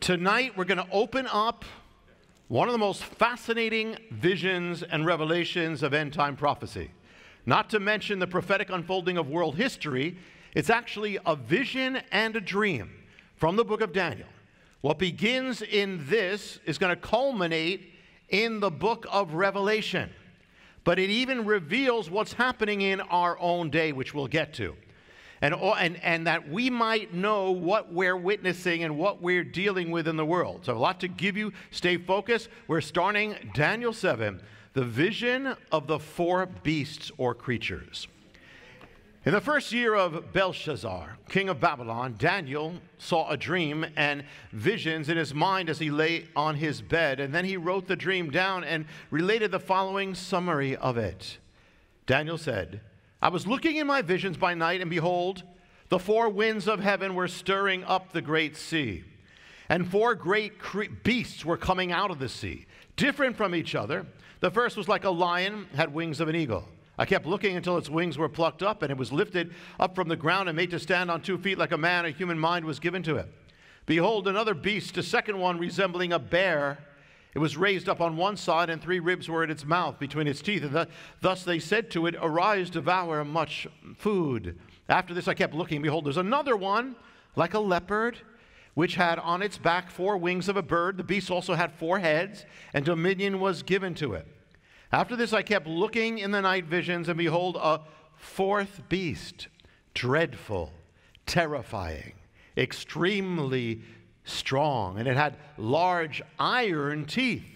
Tonight, we're going to open up one of the most fascinating visions and revelations of end-time prophecy. Not to mention the prophetic unfolding of world history, it's actually a vision and a dream from the book of Daniel. What begins in this is going to culminate in the book of Revelation. But it even reveals what's happening in our own day, which we'll get to. And that we might know what we're witnessing and what we're dealing with in the world. So a lot to give you. Stay focused. We're starting Daniel 7, the vision of the four beasts or creatures. In the first year of Belshazzar, king of Babylon, Daniel saw a dream and visions in his mind as he lay on his bed. And then he wrote the dream down and related the following summary of it. Daniel said, I was looking in my visions by night, and behold, the four winds of heaven were stirring up the great sea. And four great beasts were coming out of the sea, different from each other. The first was like a lion, had wings of an eagle. I kept looking until its wings were plucked up, and it was lifted up from the ground and made to stand on 2 feet like a man. A human mind was given to it. Behold, another beast, a second one resembling a bear. It was raised up on one side, and 3 ribs were in its mouth between its teeth. And thus they said to it, Arise, devour much food. After this I kept looking. Behold, there's another one, like a leopard, which had on its back 4 wings of a bird. The beast also had 4 heads, and dominion was given to it. After this I kept looking in the night visions, and behold, a 4th beast, dreadful, terrifying, extremely strong, and it had large iron teeth.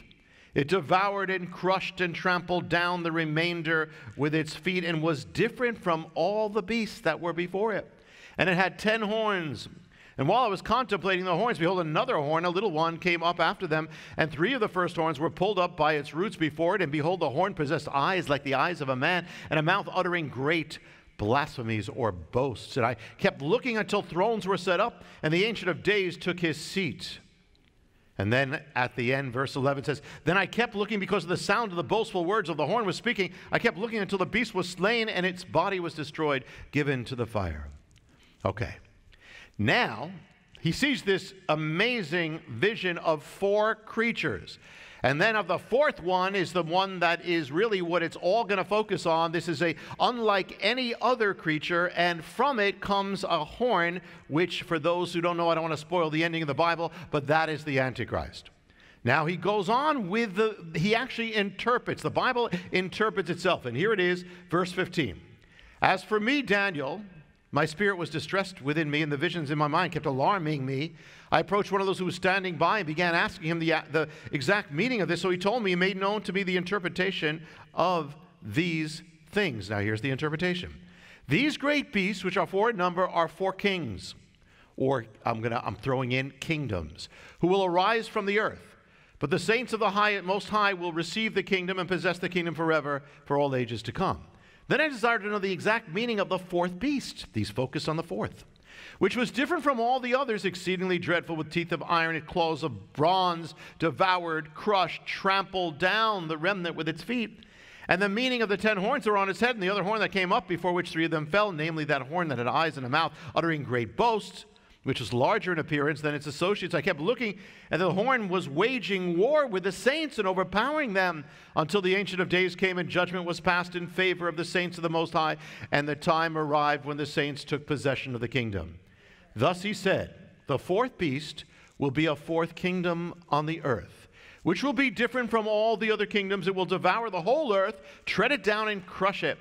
It devoured and crushed and trampled down the remainder with its feet, and was different from all the beasts that were before it. And it had 10 horns. And while I was contemplating the horns, behold, another horn, a little one, came up after them, and 3 of the first horns were pulled up by its roots before it. And behold, the horn possessed eyes like the eyes of a man, and a mouth uttering great blasphemies or boasts. And I kept looking until thrones were set up, and the Ancient of Days took his seat. And then at the end, verse 11 says, Then I kept looking because of the sound of the boastful words of the horn was speaking. I kept looking until the beast was slain, and its body was destroyed, given to the fire. Okay. Now, he sees this amazing vision of 4 creatures. And then of the 4th one is the one that is really what it's all going to focus on. This is unlike any other creature, and from it comes a horn, which for those who don't know, I don't want to spoil the ending of the Bible, but that is the Antichrist. Now he goes on with he actually interprets. The Bible interprets itself. And here it is, verse 15. As for me, Daniel, my spirit was distressed within me, and the visions in my mind kept alarming me. I approached one of those who was standing by and began asking him the exact meaning of this. So he told me, he made known to me the interpretation of these things. Now here's the interpretation. These great beasts, which are 4 in number, are 4 kings, or I'm throwing in kingdoms, who will arise from the earth. But the saints of the Most High will receive the kingdom and possess the kingdom forever, for all ages to come. Then I desired to know the exact meaning of the 4th beast. These focus on the 4th, which was different from all the others, exceedingly dreadful, with teeth of iron and claws of bronze, devoured, crushed, trampled down the remnant with its feet. And the meaning of the 10 horns that were on its head, and the other horn that came up, before which 3 of them fell, namely that horn that had eyes and a mouth, uttering great boasts, which was larger in appearance than its associates. I kept looking, and the horn was waging war with the saints and overpowering them, until the Ancient of Days came and judgment was passed in favor of the saints of the Most High, and the time arrived when the saints took possession of the kingdom. Thus he said, the 4th beast will be a 4th kingdom on the earth, which will be different from all the other kingdoms. It will devour the whole earth, tread it down, and crush it.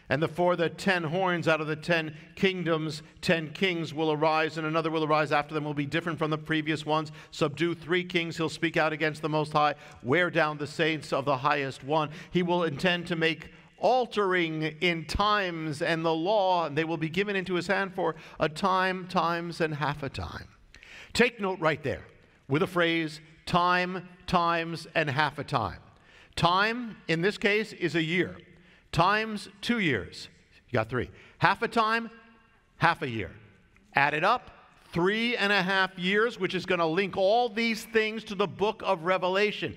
And for the 10 horns out of the 10 kingdoms, 10 kings will arise, and another will arise after them, will be different from the previous ones. Subdue 3 kings. He'll speak out against the Most High, wear down the saints of the highest one. He will intend to make altering in times and the law, and they will be given into his hand for a time, times, and half a time. Take note right there with the phrase time, times, and half a time. Time, in this case, is a year. Times, 2 years. You got 3. Half a time, half a year. Add it up, 3.5 years, which is going to link all these things to the book of Revelation.